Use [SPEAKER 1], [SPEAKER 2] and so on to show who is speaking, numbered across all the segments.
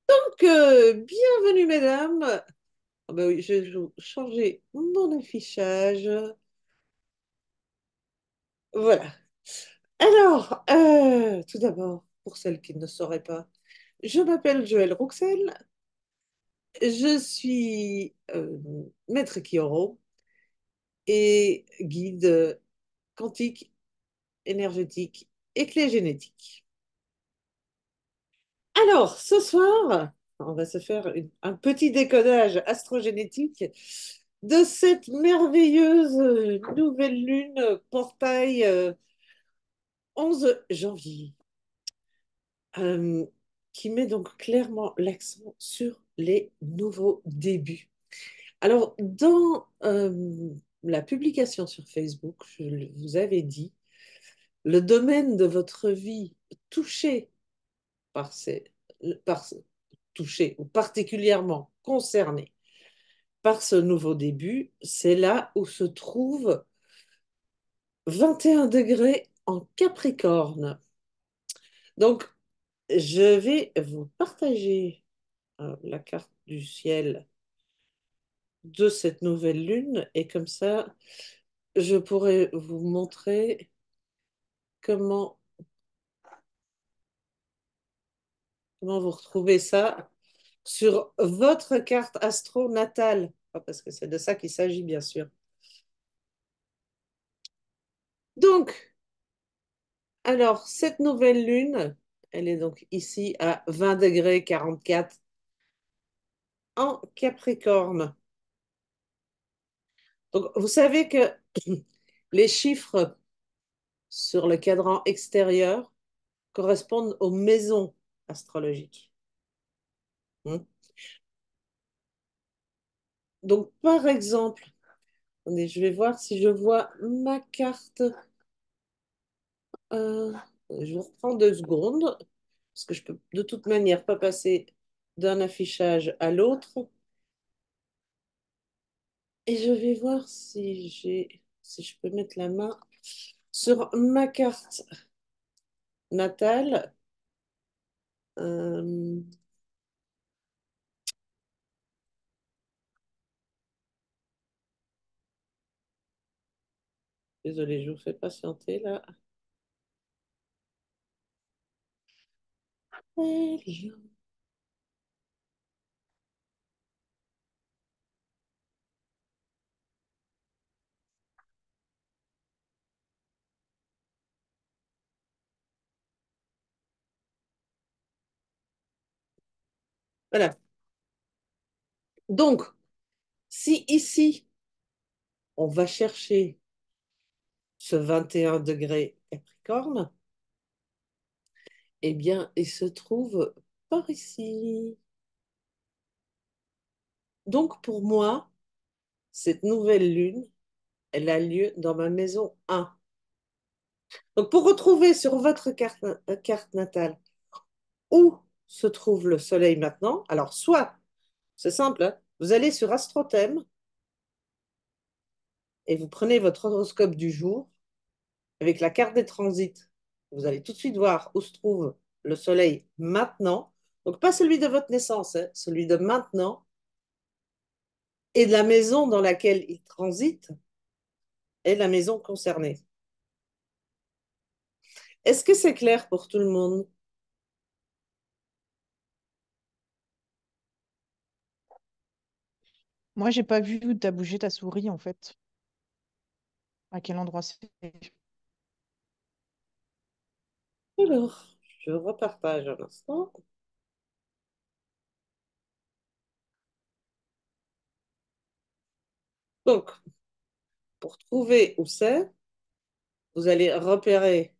[SPEAKER 1] Bienvenue, mesdames. Ah bah oui, je vais changer mon affichage. Voilà. Alors, tout d'abord, pour celles qui ne sauraient pas, je m'appelle Joëlle Rouxel. Je suis maître Kioro et guide quantique, énergétique et clé génétique. Alors, ce soir, on va se faire un petit décodage astrogénétique de cette merveilleuse nouvelle lune portail 11 janvier, euh, qui met donc clairement l'accent sur les nouveaux débuts. Alors, dans la publication sur Facebook, je vous avais dit, le domaine de votre vie touché par ces, par, touché ou particulièrement concerné par ce nouveau début, c'est là où se trouve 21 degrés en Capricorne. Donc, je vais vous partager la carte du ciel de cette nouvelle lune et comme ça, je pourrai vous montrer comment, comment vous retrouvez ça sur votre carte astro natale. Parce que c'est de ça qu'il s'agit, bien sûr. Donc, alors, cette nouvelle lune, elle est donc ici à 20 degrés 44 en Capricorne. Donc, vous savez que les chiffres sur le cadran extérieur correspondent aux maisons astrologiques. Hmm. Donc, par exemple, attendez, je vais voir si je vois ma carte. Euh, je vous reprends 2 secondes, parce que je peux de toute manière pas passer d'un affichage à l'autre. Et je vais voir si je peux mettre la main sur ma carte natale. Euh, Désolée, je vous fais patienter là. Voilà. Donc, si ici, on va chercher ce 21 degrés Capricorne, eh bien, il se trouve par ici. Donc, pour moi, cette nouvelle lune, elle a lieu dans ma maison 1. Donc, pour retrouver sur votre carte natale où se trouve le soleil maintenant, alors soit, c'est simple, hein, vous allez sur Astrothème et vous prenez votre horoscope du jour avec la carte des transits. Vous allez tout de suite voir où se trouve le soleil maintenant. Donc, pas celui de votre naissance, hein, celui de maintenant et de la maison dans laquelle il transite est la maison concernée. Est-ce que c'est clair pour tout le monde?
[SPEAKER 2] Moi, j'ai pas vu où t'as bougé ta souris, en fait. À quel endroit c'est?
[SPEAKER 1] Alors, je repartage un instant. Donc, pour trouver où c'est, vous allez repérer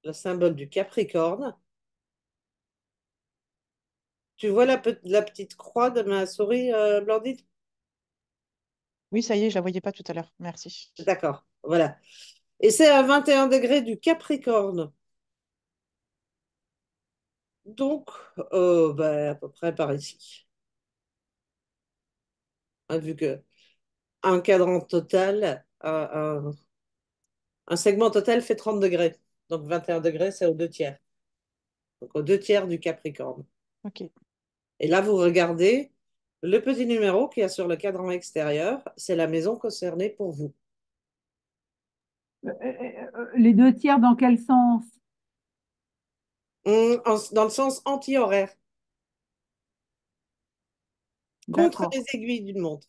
[SPEAKER 1] le symbole du Capricorne. Tu vois la petite croix de ma souris, Blandine?
[SPEAKER 2] Oui, ça y est, je la voyais pas tout à l'heure. Merci.
[SPEAKER 1] D'accord, voilà. Et c'est à 21 degrés du Capricorne. Donc, ben, à peu près par ici. Hein, vu que un cadran total, un segment total fait 30 degrés. Donc 21 degrés, c'est aux 2 tiers. Donc aux 2 tiers du Capricorne.
[SPEAKER 2] Ok.
[SPEAKER 1] Et là, vous regardez le petit numéro qu'il y a sur le cadran extérieur, c'est la maison concernée pour vous.
[SPEAKER 3] Les deux tiers, dans quel sens?
[SPEAKER 1] Dans le sens anti-horaire, contre
[SPEAKER 3] D'accord,
[SPEAKER 1] les aiguilles d'une montre.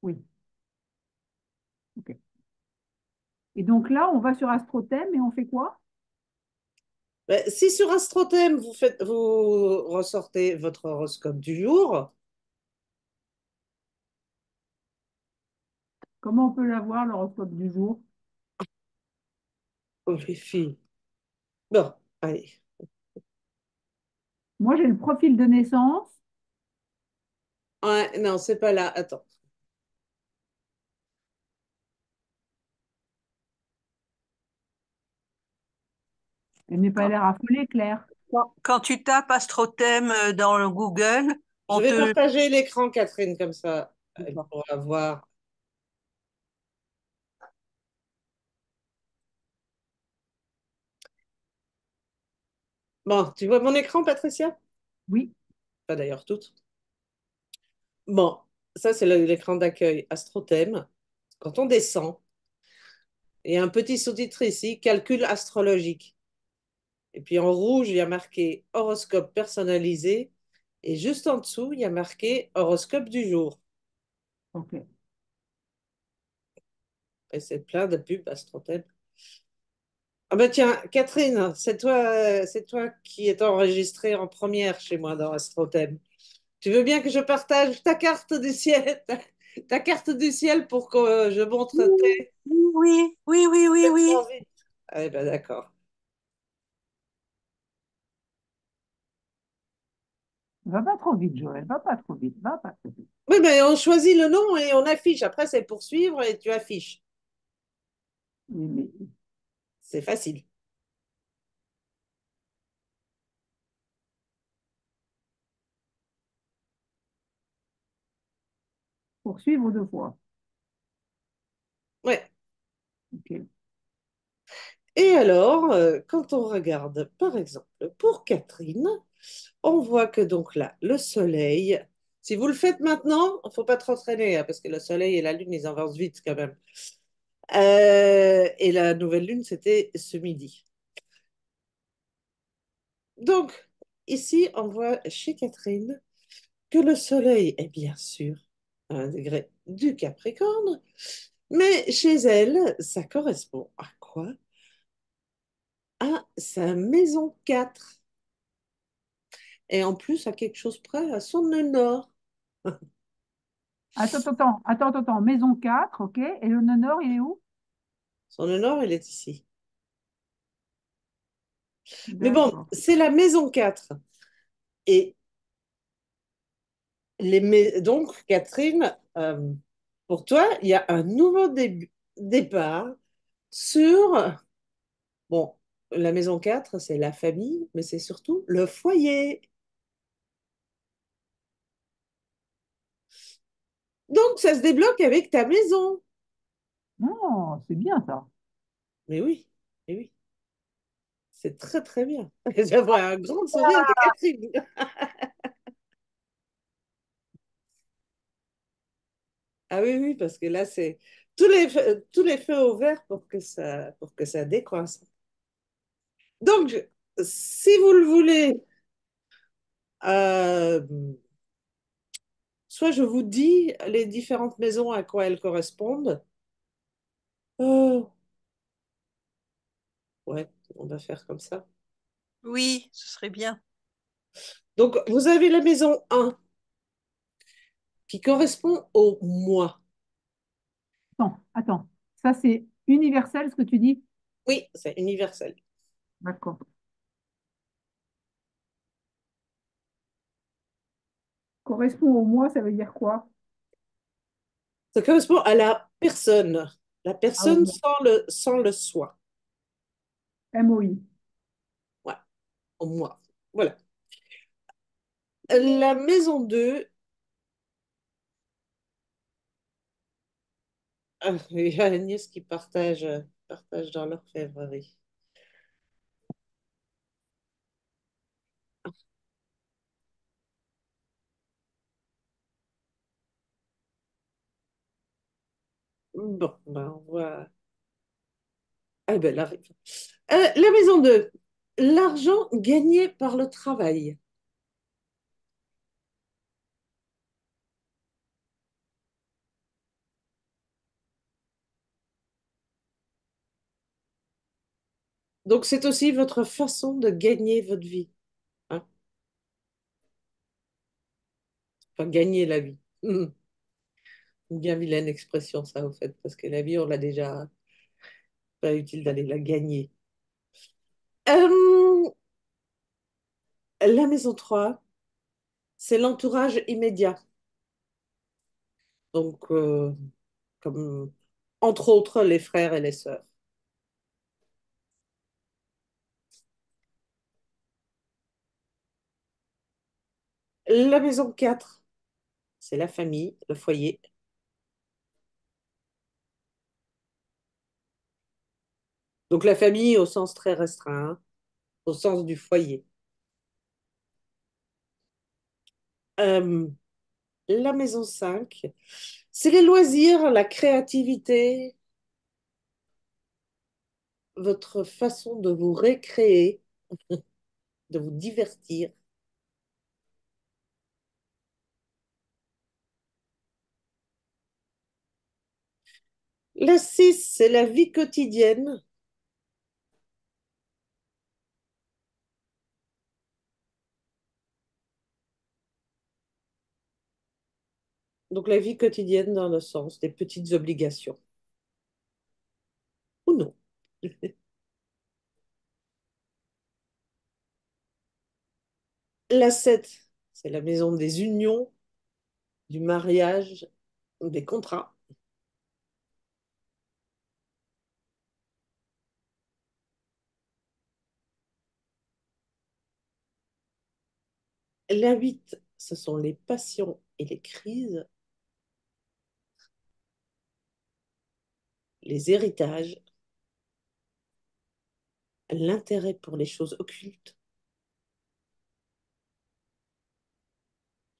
[SPEAKER 3] oui. Ok. Et donc là, on va sur Astrothème et on fait quoi?
[SPEAKER 1] Ben, si sur Astrothème, vous ressortez votre horoscope du jour,
[SPEAKER 3] Comment on peut l'avoir, l'horoscope du jour?
[SPEAKER 1] oh, les filles. Bon, allez.
[SPEAKER 3] Moi, j'ai le profil de naissance.
[SPEAKER 1] Ouais, non, c'est pas là. Attends.
[SPEAKER 3] Elle n'est pas
[SPEAKER 4] Quand,
[SPEAKER 3] l'air affolée, Claire.
[SPEAKER 4] quand tu tapes Astrothème dans le Google,
[SPEAKER 1] Je
[SPEAKER 4] on
[SPEAKER 1] vais
[SPEAKER 4] te...
[SPEAKER 1] partager l'écran, Catherine, comme ça, elle
[SPEAKER 3] D'accord.
[SPEAKER 1] pourra voir. Bon, tu vois mon écran, Patricia?
[SPEAKER 3] Oui,
[SPEAKER 1] Pas d'ailleurs toutes. Bon, ça, c'est l'écran d'accueil Astrothème. Quand on descend, il y a un petit sous-titre ici, calcul astrologique. Et puis en rouge, il y a marqué horoscope personnalisé. Et juste en dessous, il y a marqué horoscope du jour.
[SPEAKER 3] ok.
[SPEAKER 1] Et c'est plein de pubs Astrothème. Ah ben tiens, Catherine, c'est toi qui es enregistrée en première chez moi dans Astrothème. Tu veux bien que je partage ta carte du ciel, ta carte du ciel pour que je montre
[SPEAKER 4] Oui, oui, oui, oui, oui,
[SPEAKER 1] tes
[SPEAKER 4] oui.
[SPEAKER 1] transits? Eh ben d'accord.
[SPEAKER 3] Va pas trop vite, Joël. Va pas trop vite. Va pas trop vite.
[SPEAKER 1] Oui, mais on choisit le nom et on affiche. Après, c'est poursuivre et tu affiches.
[SPEAKER 3] Oui, mais
[SPEAKER 1] C'est facile.
[SPEAKER 3] poursuivre deux fois.
[SPEAKER 1] Ouais.
[SPEAKER 3] Ok.
[SPEAKER 1] Et alors, quand on regarde, par exemple, pour Catherine, on voit que donc là, le soleil, si vous le faites maintenant, il ne faut pas trop traîner, hein, parce que le soleil et la lune, ils avancent vite quand même. Et la nouvelle lune, c'était ce midi. Donc, ici, on voit chez Catherine que le soleil est bien sûr à un degré du Capricorne, mais chez elle, ça correspond à quoi? À sa maison 4. Et en plus, à quelque chose près, à son nœud nord.
[SPEAKER 3] Attends. Maison 4, ok. Et le nœud nord, il est où?
[SPEAKER 1] Son nœud nord, il est ici. Mais bon,
[SPEAKER 3] D'accord.
[SPEAKER 1] c'est la maison 4. Et donc, Catherine, pour toi, il y a un nouveau départ sur, bon, la maison 4, c'est la famille, mais c'est surtout le foyer. Donc, ça se débloque avec ta maison.
[SPEAKER 3] Non, c'est bien ça.
[SPEAKER 1] Mais oui, mais oui, c'est très, très bien. Je vois un grand sourire de Catherine. Ah oui, oui, parce que là, c'est tous les feux au vert pour que ça décoince. Donc, si vous le voulez, euh, soit je vous dis les différentes maisons à quoi elles correspondent. Euh, ouais, on va faire comme ça.
[SPEAKER 4] Oui, ce serait bien.
[SPEAKER 1] Donc, vous avez la maison 1 qui correspond au mois.
[SPEAKER 3] Attends. Ça, c'est universel ce que tu dis?
[SPEAKER 1] Oui, c'est universel.
[SPEAKER 3] D'accord. Correspond au mois, ça veut dire quoi?
[SPEAKER 1] Ça correspond à la
[SPEAKER 3] Ah, au
[SPEAKER 1] personne
[SPEAKER 3] mois.
[SPEAKER 1] sans le soi.
[SPEAKER 3] MOI.
[SPEAKER 1] Ouais, au mois. Voilà. La maison 2. Ah, il y a Agnès qui partage dans l'orfèvrerie. Bon, ben, on voit. Ah ben, elle arrive. La maison 2. L'argent gagné par le travail. Donc, c'est aussi votre façon de gagner votre vie. Hein. Enfin, gagner la vie. Une bien vilaine expression, ça, au fait, parce que la vie, on l'a déjà. Pas utile d'aller la gagner. Euh, la maison 3, c'est l'entourage immédiat. Donc, comme entre autres les frères et les sœurs. La maison 4, c'est la famille, le foyer. Donc la famille au sens très restreint, hein, au sens du foyer. Euh, la maison 5, c'est les loisirs, la créativité, votre façon de vous récréer, de vous divertir. La 6, c'est la vie quotidienne. Donc la vie quotidienne dans le sens des petites obligations. Ou non. La 7, c'est la maison des unions, du mariage, des contrats. La 8, ce sont les passions et les crises, les héritages, l'intérêt pour les choses occultes.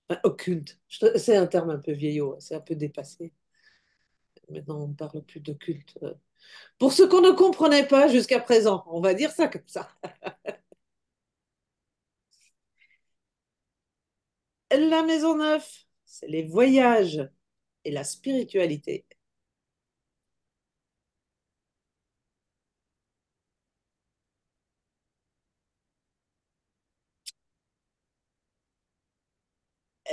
[SPEAKER 1] Enfin, occultes, c'est un terme un peu vieillot, hein, c'est un peu dépassé. Maintenant, on ne parle plus d'occulte. Pour ce qu'on ne comprenait pas jusqu'à présent, on va dire ça comme ça. La maison 9, c'est les voyages et la spiritualité.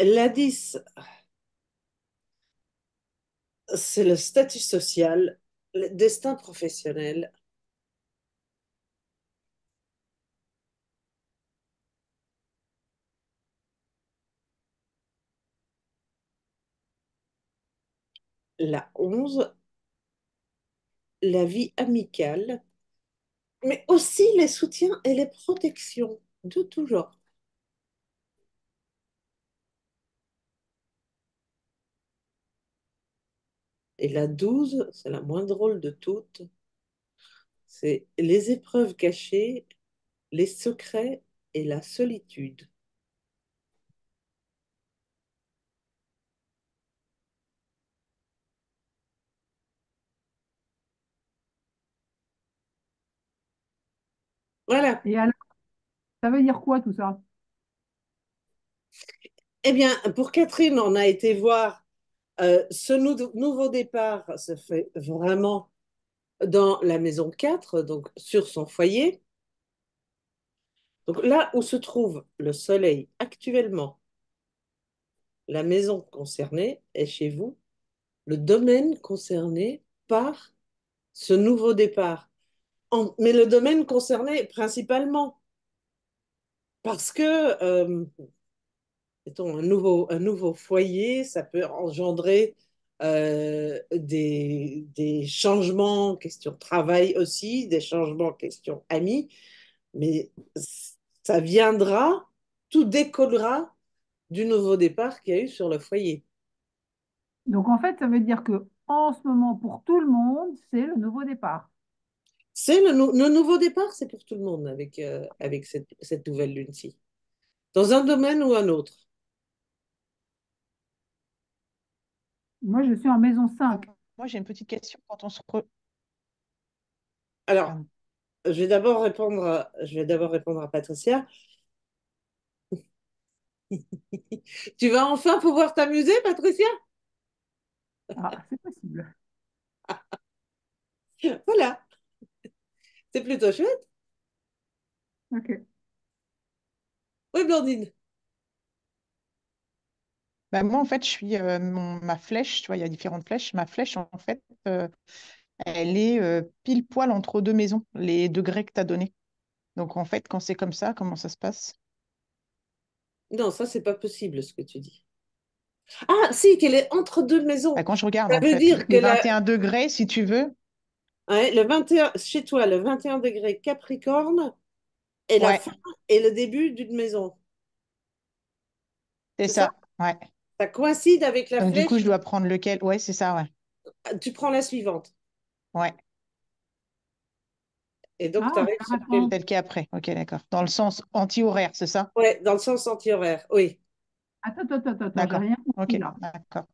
[SPEAKER 1] La 10, c'est le statut social, le destin professionnel. La 11, la vie amicale, mais aussi les soutiens et les protections de tout genre. Et la 12, c'est la moins drôle de toutes, c'est les épreuves cachées, les secrets et la solitude. Voilà.
[SPEAKER 3] Et alors, ça veut dire quoi tout ça?
[SPEAKER 1] Eh bien, pour Catherine, on a été voir ce nouveau départ se fait vraiment dans la maison 4, donc sur son foyer. Donc là où se trouve le soleil actuellement, la maison concernée est chez vous, le domaine concerné par ce nouveau départ. Mais le domaine concerné principalement parce que, mettons, un nouveau foyer, ça peut engendrer des changements question travail aussi, des changements question amis, mais ça viendra, tout décollera du nouveau départ qu'il y a eu sur le foyer.
[SPEAKER 3] Donc en fait, ça veut dire que en ce moment, pour tout le monde, c'est le nouveau départ.
[SPEAKER 1] C'est le nouveau départ, c'est pour tout le monde avec cette nouvelle lune-ci, dans un domaine ou un autre.
[SPEAKER 3] Moi, je suis en maison 5.
[SPEAKER 2] Moi, j'ai une petite question. Quand on se
[SPEAKER 1] Alors,
[SPEAKER 2] Pardon.
[SPEAKER 1] je vais d'abord répondre à Patricia. Tu vas enfin pouvoir t'amuser, Patricia?
[SPEAKER 3] Ah, c'est possible.
[SPEAKER 1] Voilà, c'est plutôt chouette.
[SPEAKER 3] Ok.
[SPEAKER 1] Oui, Blandine.
[SPEAKER 2] Bah, moi, en fait, je suis ma flèche, tu vois, il y a différentes flèches. Ma flèche, en fait, elle est pile poil entre deux maisons, les degrés que tu as donnés. Donc, en fait, quand c'est comme ça, comment ça se passe?
[SPEAKER 1] Non, ça, c'est pas possible, ce que tu dis. Ah, si, qu'elle est entre deux
[SPEAKER 2] Bah,
[SPEAKER 1] maisons.
[SPEAKER 2] quand je regarde,
[SPEAKER 1] Ça
[SPEAKER 2] en
[SPEAKER 1] veut
[SPEAKER 2] fait,
[SPEAKER 1] dire que
[SPEAKER 2] les 21 degrés, si tu veux,
[SPEAKER 1] le 21, chez toi, le 21 degré Capricorne est la
[SPEAKER 2] ouais,
[SPEAKER 1] fin et le début d'une maison.
[SPEAKER 2] c'est
[SPEAKER 1] C'est ça?
[SPEAKER 2] ça. Ouais.
[SPEAKER 1] Ça coïncide avec la
[SPEAKER 2] Donc, du coup,
[SPEAKER 1] flèche.
[SPEAKER 2] je dois prendre lequel? Ouais, c'est ça, ouais.
[SPEAKER 1] Tu prends la suivante.
[SPEAKER 2] Ouais,
[SPEAKER 1] Et donc,
[SPEAKER 3] Ah,
[SPEAKER 1] tu
[SPEAKER 3] on
[SPEAKER 1] arrives
[SPEAKER 3] a
[SPEAKER 1] sur
[SPEAKER 3] la fin.
[SPEAKER 2] celle qui est après. Ok, d'accord. Dans le sens anti-horaire, c'est ça?
[SPEAKER 1] Ouais, dans le sens anti-horaire. Oui.
[SPEAKER 3] Attends, j'ai
[SPEAKER 2] D'accord.
[SPEAKER 3] rien
[SPEAKER 2] Ok,
[SPEAKER 3] compris là.
[SPEAKER 2] d'accord.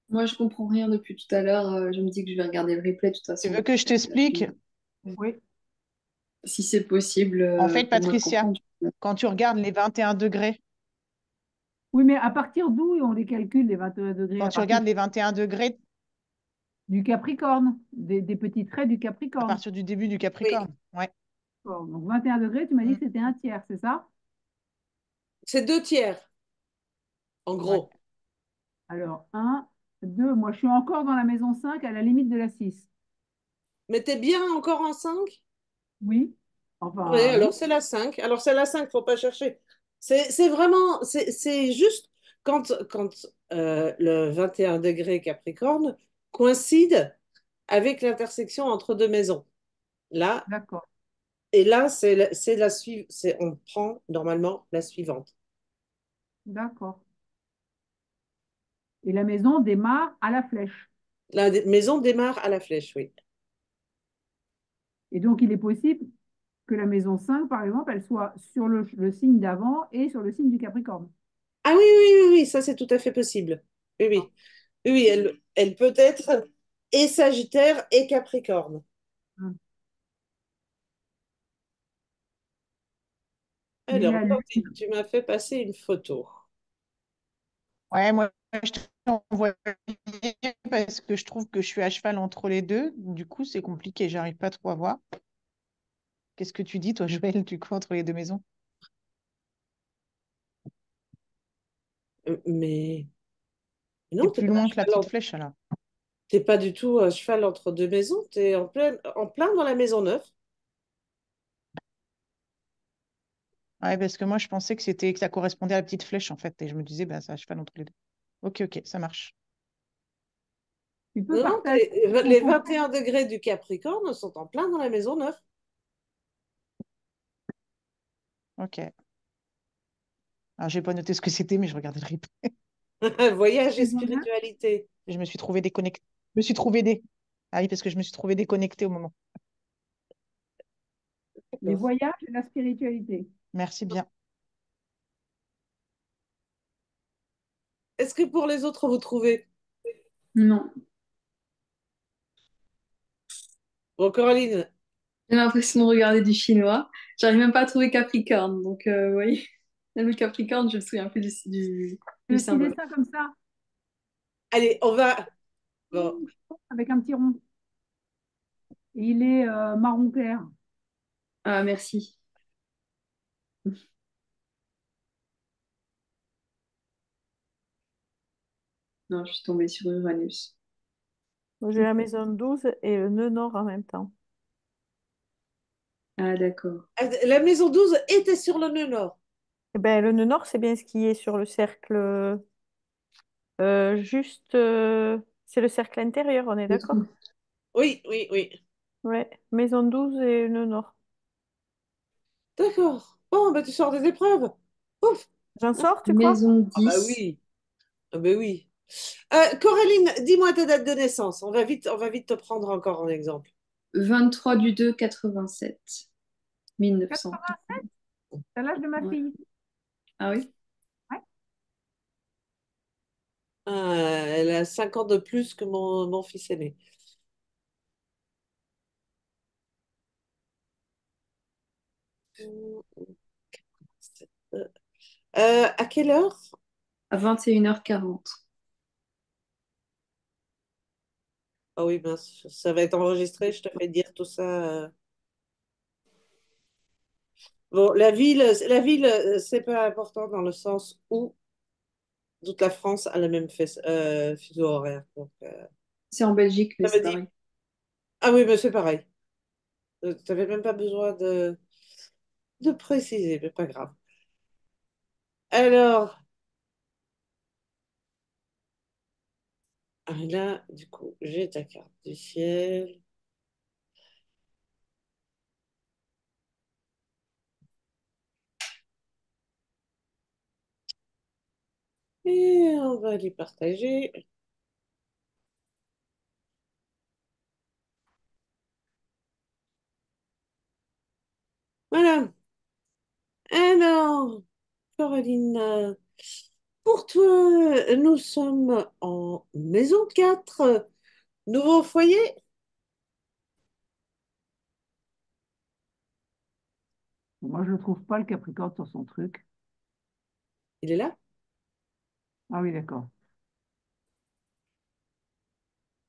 [SPEAKER 5] Moi, je comprends rien depuis tout à l'heure. Je me dis que je vais regarder le replay de toute
[SPEAKER 2] Tu veux
[SPEAKER 5] façon.
[SPEAKER 2] que je t'explique?
[SPEAKER 3] Oui,
[SPEAKER 5] Si c'est possible
[SPEAKER 2] En fait,
[SPEAKER 5] pour moi de
[SPEAKER 2] Patricia,
[SPEAKER 5] comprendre.
[SPEAKER 2] quand tu regardes les 21 degrés,
[SPEAKER 3] oui, mais à partir d'où on les calcule, les 21 degrés?
[SPEAKER 2] quand
[SPEAKER 3] À
[SPEAKER 2] tu
[SPEAKER 3] partir
[SPEAKER 2] regardes les 21 degrés
[SPEAKER 3] du Capricorne, des petits traits du
[SPEAKER 2] à
[SPEAKER 3] Capricorne.
[SPEAKER 2] partir du début du
[SPEAKER 1] Oui.
[SPEAKER 2] Capricorne. Ouais.
[SPEAKER 3] Bon, donc 21 degrés, tu m'as dit
[SPEAKER 2] Mm.
[SPEAKER 3] que c'était un tiers, c'est ça?
[SPEAKER 1] C'est deux tiers, en
[SPEAKER 2] Ouais.
[SPEAKER 1] gros.
[SPEAKER 3] Alors, un, 2. Moi je suis encore dans la maison 5 à la limite de la 6.
[SPEAKER 1] Mais t'es bien encore en 5.
[SPEAKER 3] Oui,
[SPEAKER 1] Oui,
[SPEAKER 3] enfin, oui,
[SPEAKER 1] alors c'est la 5. Alors c'est la 5, faut pas chercher. C'est vraiment, c'est juste quand le 21 degré Capricorne coïncide avec l'intersection entre deux maisons. Là,
[SPEAKER 3] d'accord,
[SPEAKER 1] et là, c'est la suivante. On prend normalement la suivante.
[SPEAKER 3] d'accord. Et la maison démarre à la flèche.
[SPEAKER 1] Maison démarre à la flèche, oui.
[SPEAKER 3] Et donc, il est possible que la maison 5, par exemple, elle soit sur le signe d'avant et sur le signe du Capricorne.
[SPEAKER 1] Ah oui, oui, oui, oui, ça c'est tout à fait possible. Oui, oui. Oui, oui, elle peut être et Sagittaire et Capricorne.
[SPEAKER 3] Hum. Mais
[SPEAKER 1] Alors,
[SPEAKER 3] la
[SPEAKER 1] Blandine,
[SPEAKER 3] lune,
[SPEAKER 1] tu m'as fait passer une photo.
[SPEAKER 2] Ouais, moi, je t'envoie parce que je trouve que je suis à cheval entre les deux. Du coup, c'est compliqué. J'arrive pas trop à voir. Qu'est-ce que tu dis, toi, Joël, du coup, entre les deux maisons?
[SPEAKER 1] Mais
[SPEAKER 2] T'es
[SPEAKER 1] non,
[SPEAKER 2] plus loin que la petite flèche, là.
[SPEAKER 1] t'es pas du tout à cheval entre deux maisons. T'es en plein dans la maison neuve.
[SPEAKER 2] Ouais, parce que moi, je pensais que ça correspondait à la petite flèche, en fait. Et je me disais, bah, c'est à cheval entre les deux. Ok, ok, ça marche.
[SPEAKER 3] tu peux
[SPEAKER 1] Non,
[SPEAKER 3] partager ton
[SPEAKER 1] les
[SPEAKER 3] compte.
[SPEAKER 1] 21 degrés du Capricorne sont en plein dans la maison neuve.
[SPEAKER 2] Ok. Alors, j'ai pas noté ce que c'était, mais je regardais le replay.
[SPEAKER 1] Voyage et
[SPEAKER 3] Maison neuve.
[SPEAKER 1] spiritualité.
[SPEAKER 2] Et je me suis trouvé déconnectée. Je me suis trouvé des. Ah oui, parce que je me suis trouvée déconnectée au moment.
[SPEAKER 3] Les
[SPEAKER 1] D'accord.
[SPEAKER 3] voyages et la spiritualité.
[SPEAKER 2] Merci bien.
[SPEAKER 1] Est-ce que pour les autres, vous trouvez?
[SPEAKER 5] Non,
[SPEAKER 1] Bon, Coraline,
[SPEAKER 5] j'ai l'impression de regarder du chinois. J'arrive même pas à trouver Capricorne. Donc, oui, même le Capricorne, je me souviens plus du
[SPEAKER 3] Le petit
[SPEAKER 5] symbole.
[SPEAKER 3] dessin comme ça,
[SPEAKER 1] allez, on va. Bon,
[SPEAKER 3] avec un petit rond. Et il est marron clair.
[SPEAKER 5] Ah, merci. Non, je suis tombée sur Uranus.
[SPEAKER 6] J'ai la maison 12 et le nœud nord en même temps.
[SPEAKER 5] Ah, d'accord.
[SPEAKER 1] la maison 12 était sur le nœud nord.
[SPEAKER 6] Eh ben, le nœud nord, c'est bien ce qui est sur le cercle, juste, c'est le cercle intérieur, on est
[SPEAKER 5] Le
[SPEAKER 6] d'accord?
[SPEAKER 5] trou.
[SPEAKER 1] Oui, oui, oui.
[SPEAKER 6] Ouais, maison 12 et nœud nord.
[SPEAKER 1] D'accord. Bon, bah, tu sors des épreuves. Ouf.
[SPEAKER 6] J'en sors, tu crois?
[SPEAKER 5] Maison
[SPEAKER 1] Ah bah
[SPEAKER 5] 10,
[SPEAKER 1] oui. Ah bah oui. Coraline, dis-moi ta date de naissance. On va vite te prendre encore en exemple.
[SPEAKER 5] 23 du 2 87 1900.
[SPEAKER 3] 87, c'est l'âge de ma
[SPEAKER 5] Ouais.
[SPEAKER 3] fille.
[SPEAKER 5] Ah oui?
[SPEAKER 3] Ouais.
[SPEAKER 1] Elle a 5 ans de plus que mon fils aîné. À quelle heure?
[SPEAKER 5] À 21h40.
[SPEAKER 1] Ah oui, mince, ça va être enregistré, je te fais dire tout ça. Bon, la ville, c'est pas important dans le sens où toute la France a le même fuseau horaire. Donc,
[SPEAKER 5] C'est en Belgique, mais
[SPEAKER 1] ça veut
[SPEAKER 5] c'est
[SPEAKER 1] dire...
[SPEAKER 5] pareil.
[SPEAKER 1] Ah oui, mais c'est pareil. Tu n'avais même pas besoin de préciser, mais pas grave. Alors, là, du coup, j'ai ta carte du ciel. Et on va les partager. Voilà. Alors, Caroline, pour toi, nous sommes en maison 4, nouveau foyer.
[SPEAKER 3] Moi, je ne trouve pas le Capricorne sur son truc.
[SPEAKER 1] Il est là.
[SPEAKER 3] Ah oui, d'accord.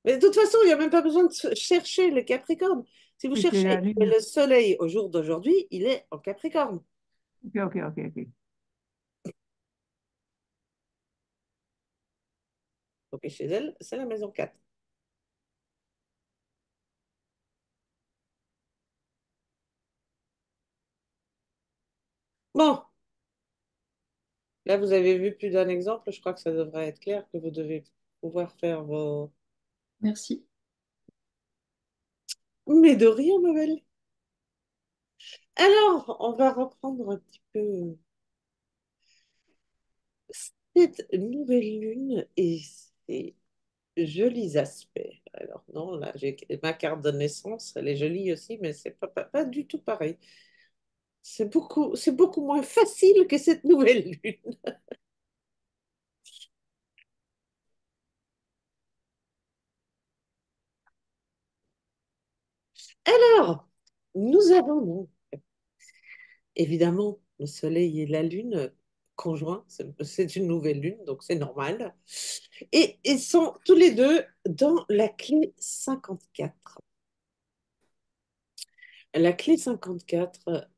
[SPEAKER 1] Mais de toute façon, il n'y a même pas besoin de chercher le Capricorne. Si vous
[SPEAKER 3] Oui, c'est la
[SPEAKER 1] cherchez
[SPEAKER 3] lune.
[SPEAKER 1] le soleil au jour d'aujourd'hui, il est en Capricorne.
[SPEAKER 3] Ok, ok, ok, ok.
[SPEAKER 1] Donc, et chez elle, c'est la maison 4. Bon, là, vous avez vu plus d'un exemple. Je crois que ça devrait être clair que vous devez pouvoir faire vos...
[SPEAKER 5] Merci.
[SPEAKER 1] Mais de rien, ma belle. Alors, on va reprendre un petit peu cette nouvelle lune et ses jolis aspects. Alors, non, là, j'ai ma carte de naissance, elle est jolie aussi, mais c'est pas du tout pareil. C'est beaucoup moins facile que cette nouvelle lune. Alors, nous avons donc, évidemment le soleil et la lune conjoints. C'est une nouvelle lune, donc c'est normal. Et ils sont tous les deux dans la clé 54. La clé 54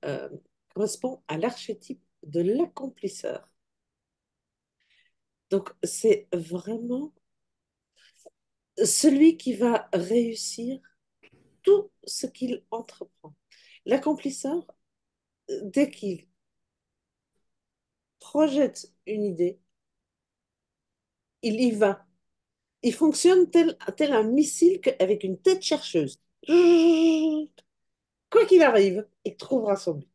[SPEAKER 1] correspond à l'archétype de l'accomplisseur. Donc, c'est vraiment celui qui va réussir tout ce qu'il entreprend. L'accomplisseur, dès qu'il projette une idée, il y va. Il fonctionne tel un missile avec une tête chercheuse. Quoi qu'il arrive, il trouvera son but.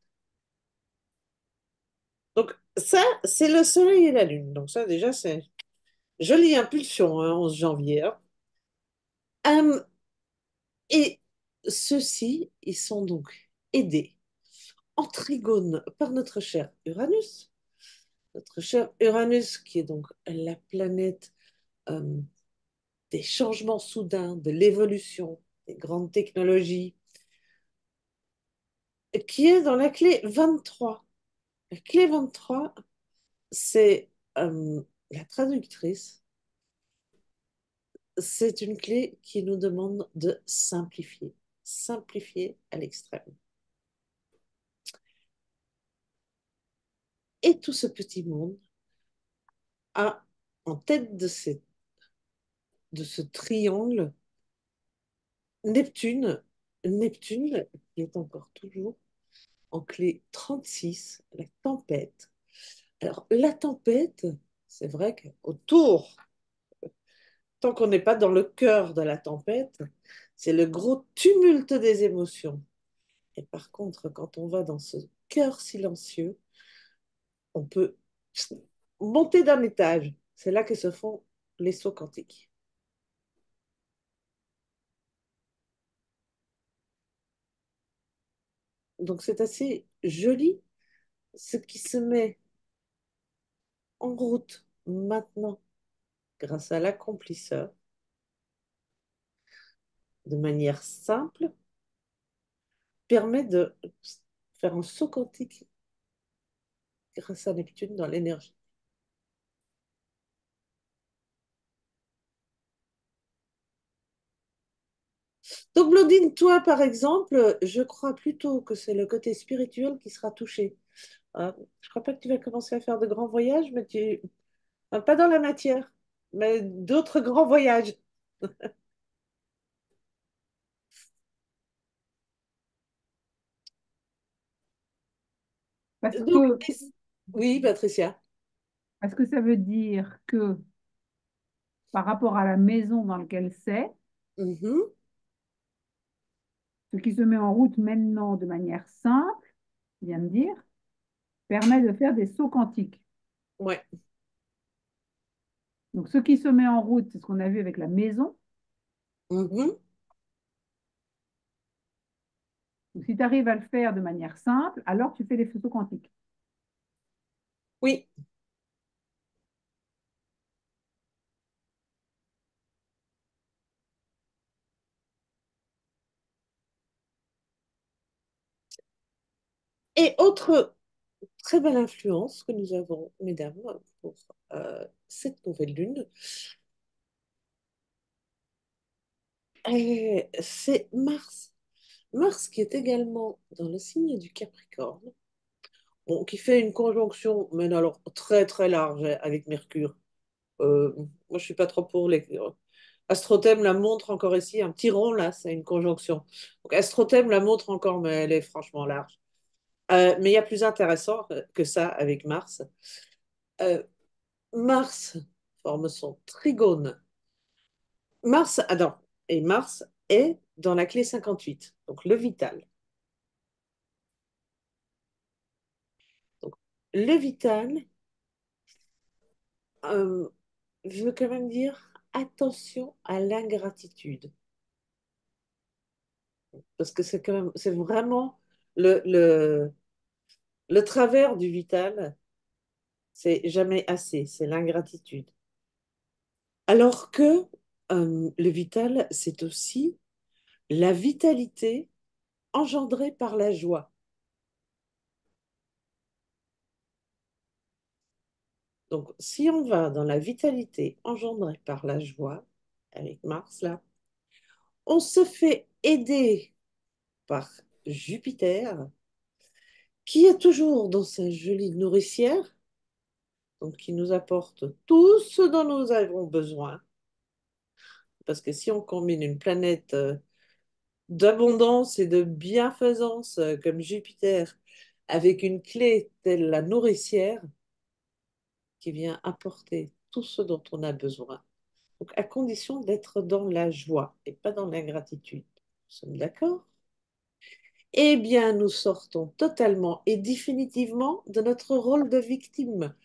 [SPEAKER 1] Donc, ça, c'est le soleil et la lune. Donc, ça, déjà, c'est jolie impulsion, hein, 11 janvier. Hein. Euh, et ceux-ci, ils sont donc aidés en trigone par notre cher Uranus. Notre cher Uranus, qui est donc la planète euh, des changements soudains, de l'évolution, des grandes technologies, qui est dans la clé 23. La clé 23, c'est la traductrice. C'est une clé qui nous demande de simplifier, simplifier à l'extrême. Et tout ce petit monde a en tête de ce triangle Neptune, Neptune qui est encore toujours en clé 36, la tempête. Alors, la tempête, c'est vrai qu'autour, tant qu'on n'est pas dans le cœur de la tempête, c'est le gros tumulte des émotions. Et par contre, quand on va dans ce cœur silencieux, on peut monter d'un étage. C'est là que se font les sauts quantiques. Donc c'est assez joli ce qui se met en route maintenant grâce à l'accomplisseur, de manière simple, permet de faire un saut quantique grâce à Neptune dans l'énergie. Donc, Blondine, toi, par exemple, je crois plutôt que c'est le côté spirituel qui sera touché. Je crois pas que tu vas commencer à faire de grands voyages, mais pas dans la matière, mais d'autres grands voyages.
[SPEAKER 3] Parce
[SPEAKER 1] Donc,
[SPEAKER 3] que,
[SPEAKER 1] oui, Patricia.
[SPEAKER 3] parce que ça veut dire que par rapport à la maison dans laquelle c'est,
[SPEAKER 1] Mhm.
[SPEAKER 3] ce qui se met en route maintenant de manière simple, je viens de dire, permet de faire des sauts quantiques.
[SPEAKER 1] Ouais.
[SPEAKER 3] Donc, ce qui se met en route, c'est ce qu'on a vu avec la maison.
[SPEAKER 1] Mhm.
[SPEAKER 3] Donc, si tu arrives à le faire de manière simple, alors tu fais des sauts quantiques.
[SPEAKER 1] Oui. Et autre très belle influence que nous avons, mesdames, pour cette nouvelle lune, c'est Mars. Mars qui est également dans le signe du Capricorne, bon, qui fait une conjonction, mais alors très très large avec Mercure. Moi, je suis pas trop pour les. Astrothème la montre encore ici, un petit rond là, c'est une conjonction. Donc Astrothème la montre encore, mais elle est franchement large. Mais il y a plus intéressant que ça avec Mars. Euh, Mars forme son trigone. Et Mars est dans la clé 58, donc le vital. Donc, le vital, euh, je veux quand même dire attention à l'ingratitude, parce que c'est vraiment le travers du vital, c'est jamais assez, c'est l'ingratitude. Alors que le vital, c'est aussi la vitalité engendrée par la joie. Donc, si on va dans la vitalité engendrée par la joie, avec Mars là, on se fait aider par Jupiter, qui est toujours dans sa jolie nourricière, donc qui nous apporte tout ce dont nous avons besoin. Parce que si on combine une planète d'abondance et de bienfaisance comme Jupiter avec une clé telle la nourricière, qui vient apporter tout ce dont on a besoin, donc à condition d'être dans la joie et pas dans l'ingratitude. Nous sommes d'accord? Eh bien, nous sortons totalement et définitivement de notre rôle de victime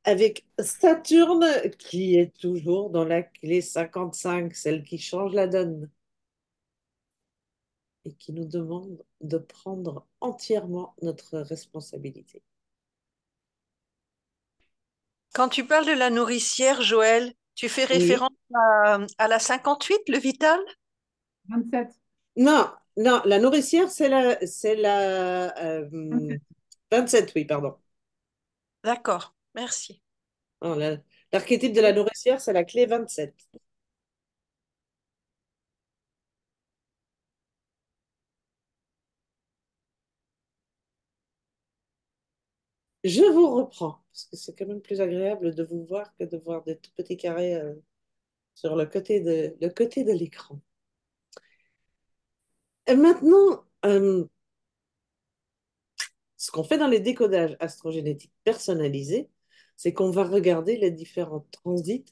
[SPEAKER 1] avec Saturne qui est toujours dans la clé 55, celle qui change la donne et qui nous demande de prendre entièrement notre responsabilité.
[SPEAKER 4] Quand tu parles de la nourricière, Joël, tu fais
[SPEAKER 1] Oui.
[SPEAKER 4] référence à la 58, le Vital?
[SPEAKER 3] 27.
[SPEAKER 1] Non, non, la nourricière, c'est la 27, oui, pardon.
[SPEAKER 4] D'accord, merci.
[SPEAKER 1] Non, l'archétype de la nourricière, c'est la clé 27. Je vous reprends, parce que c'est quand même plus agréable de vous voir que de voir des tout petits carrés sur le côté de l'écran. Et maintenant, ce qu'on fait dans les décodages astrogénétiques personnalisés, c'est qu'on va regarder les différents transits.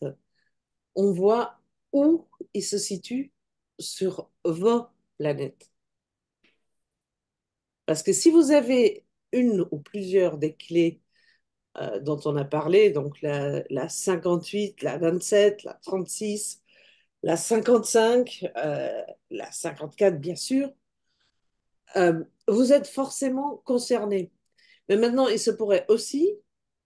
[SPEAKER 1] On voit où ils se situent sur vos planètes. Parce que si vous avez une ou plusieurs des clés dont on a parlé, donc la 58, la 27, la 36, la 55, la 54, bien sûr, vous êtes forcément concerné. Mais maintenant, il se pourrait aussi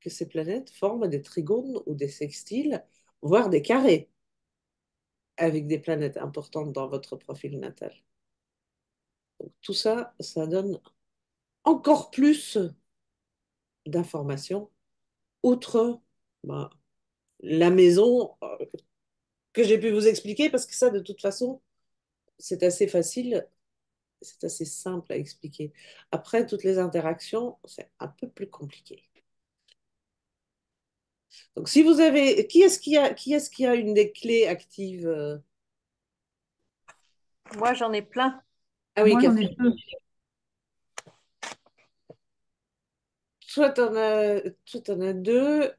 [SPEAKER 1] que ces planètes forment des trigones ou des sextiles voire des carrés avec des planètes importantes dans votre profil natal. Donc, tout ça, ça donne encore plus d'informations, outre bah, la maison que j'ai pu vous expliquer, parce que ça, de toute façon, c'est assez facile, c'est assez simple à expliquer. Après, toutes les interactions, c'est un peu plus compliqué. Donc, si vous avez, qui est-ce qui a une des clés actives
[SPEAKER 4] Moi, j'en ai plein.
[SPEAKER 1] Ah oui,
[SPEAKER 3] Moi, j'en ai
[SPEAKER 1] Catherine.
[SPEAKER 3] deux.
[SPEAKER 1] Toi, t'en as deux.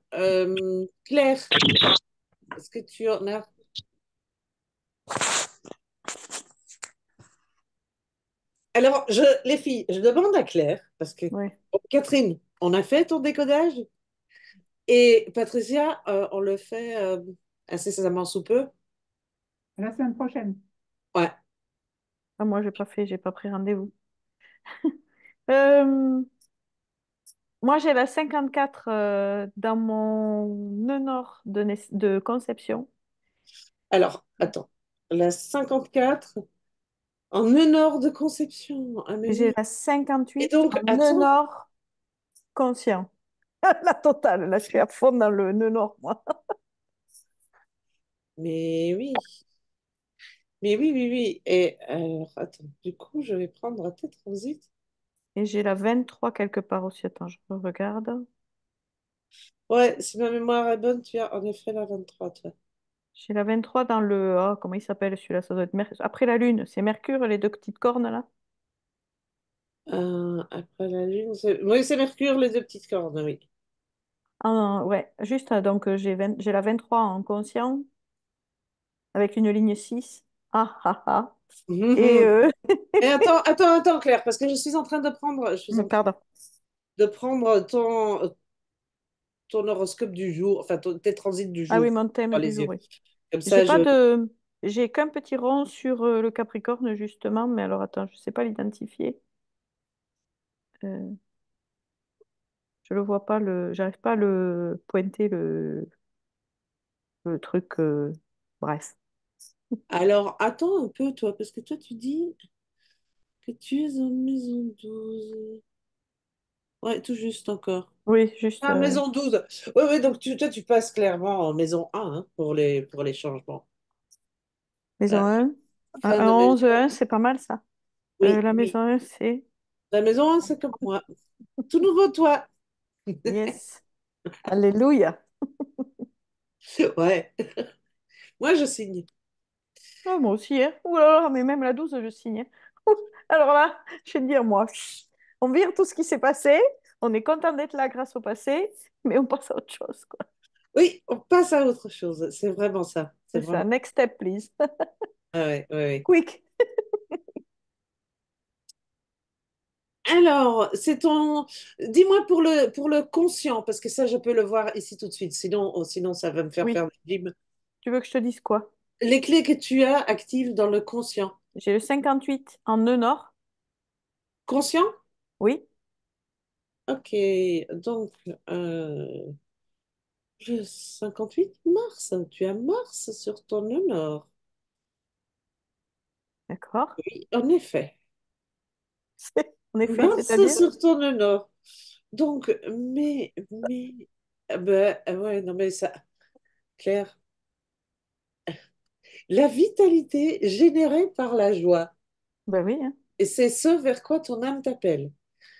[SPEAKER 1] Claire, est-ce que tu en as? Alors, les filles, je demande à Claire, parce que
[SPEAKER 6] Oui.
[SPEAKER 1] Catherine, on a fait ton décodage et Patricia, on le fait incessamment sous peu.
[SPEAKER 3] La semaine prochaine.
[SPEAKER 1] Ouais.
[SPEAKER 6] Ah, moi, j'ai pas pris rendez-vous. Euh, Moi, j'ai la 54 dans mon nœud nord de conception.
[SPEAKER 1] Alors, attends. La 54 en nœud nord de conception. Ah, mais
[SPEAKER 6] J'ai
[SPEAKER 1] oui.
[SPEAKER 6] la
[SPEAKER 1] Et
[SPEAKER 6] 58
[SPEAKER 1] donc,
[SPEAKER 6] en nœud
[SPEAKER 1] attends.
[SPEAKER 6] nord conscient. La totale, là, je suis à fond dans le nœud nord, moi.
[SPEAKER 1] Mais oui. Mais oui, oui, oui. Et alors, attends. Du coup, je vais prendre à tête transit.
[SPEAKER 6] Et j'ai la 23 quelque part aussi. Attends, je regarde.
[SPEAKER 1] Ouais, si ma mémoire est bonne, tu as en effet la 23, toi.
[SPEAKER 6] J'ai la 23 dans le... Ah, comment il s'appelle celui-là? Ça doit être après la Lune. C'est Mercure, les deux petites cornes, là?
[SPEAKER 1] Après la Lune, oui, c'est Mercure, les deux petites cornes, oui.
[SPEAKER 6] Ah, ouais, juste, donc j'ai la 23 en conscient, avec une ligne 6. Ah, ah, ah. Et...
[SPEAKER 1] Et attends, attends, attends, Claire, parce que je suis en train de prendre, je suis en train
[SPEAKER 6] Pardon.
[SPEAKER 1] de prendre ton horoscope du jour, enfin tes transits du
[SPEAKER 6] Ah oui,
[SPEAKER 1] jour
[SPEAKER 6] mon thème
[SPEAKER 1] dans
[SPEAKER 6] du
[SPEAKER 1] les
[SPEAKER 6] jour,
[SPEAKER 1] yeux.
[SPEAKER 6] oui.
[SPEAKER 1] Comme
[SPEAKER 6] J'ai
[SPEAKER 1] ça,
[SPEAKER 6] pas de... J'ai qu'un petit rond sur le Capricorne, justement, mais alors attends, je sais pas l'identifier. Euh, je le vois pas, j'arrive pas à le pointer, le truc. Bref.
[SPEAKER 1] Alors, attends un peu, toi, parce que toi, tu dis que tu es en maison 12. Ouais, tout juste encore.
[SPEAKER 6] Oui, juste
[SPEAKER 1] Ah, maison 12. Oui, oui, donc toi, tu passes clairement en maison 1 hein, pour les changements.
[SPEAKER 6] maison
[SPEAKER 1] Voilà.
[SPEAKER 6] 1.
[SPEAKER 1] Fin
[SPEAKER 6] Un
[SPEAKER 1] de
[SPEAKER 6] 11,
[SPEAKER 1] maison.
[SPEAKER 6] 1, c'est pas mal, ça.
[SPEAKER 1] Oui,
[SPEAKER 6] La
[SPEAKER 1] oui.
[SPEAKER 6] maison 1, c'est...
[SPEAKER 1] La maison 1, c'est comme moi. Tout nouveau, toi.
[SPEAKER 6] Yes. Alléluia.
[SPEAKER 1] Ouais, moi, je signe.
[SPEAKER 6] Ah, moi aussi, hein. Ouh là là, mais même la 12, je signe, hein. Alors là, je vais te dire, moi, on vire tout ce qui s'est passé. On est content d'être là grâce au passé, mais on passe à autre chose, quoi.
[SPEAKER 1] Oui, on passe à autre chose. C'est vraiment ça. C'est
[SPEAKER 6] C'est ça.
[SPEAKER 1] vraiment.
[SPEAKER 6] Next step, please.
[SPEAKER 1] Ah ouais, ouais, ouais.
[SPEAKER 6] Quick.
[SPEAKER 1] Alors, Dis-moi pour le conscient, parce que ça, je peux le voir ici tout de suite. Sinon ça va me faire
[SPEAKER 6] Oui.
[SPEAKER 1] faire du gym.
[SPEAKER 6] Tu veux que je te dise quoi?
[SPEAKER 1] Les clés que tu as actives dans le conscient.
[SPEAKER 6] J'ai le 58 en nœud nord.
[SPEAKER 1] Conscient?
[SPEAKER 6] Oui.
[SPEAKER 1] Ok, donc le 58 Mars. Tu as Mars sur ton nœud nord.
[SPEAKER 6] D'accord.
[SPEAKER 1] Oui, en effet.
[SPEAKER 6] En effet,
[SPEAKER 1] Mars
[SPEAKER 6] c'est-à-dire?
[SPEAKER 1] sur ton nœud nord. Donc, ben, ouais, non, mais ça, Claire, la vitalité générée par la joie.
[SPEAKER 6] Ben oui, hein.
[SPEAKER 1] Et c'est ce vers quoi ton âme t'appelle.